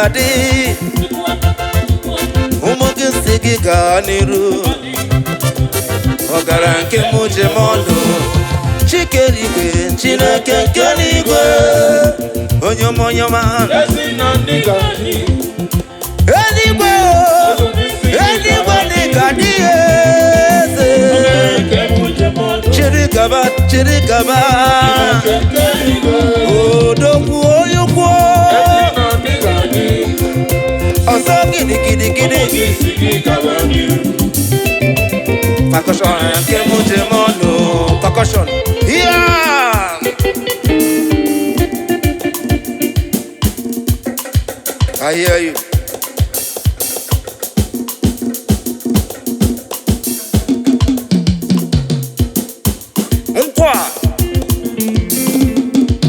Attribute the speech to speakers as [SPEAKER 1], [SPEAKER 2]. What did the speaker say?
[SPEAKER 1] ga-adị ụmụ gị si gị gaa n'iru ọgara nke m ji m ọnụ Chikerigwe Chineke nke n'igwe onyomonyoma eluigwe eluigwe dịka dị eze chiri gaba odogwu onye ukwu ọzọ gidigidi percussion nke m ji m ọnụ percussion I hear you.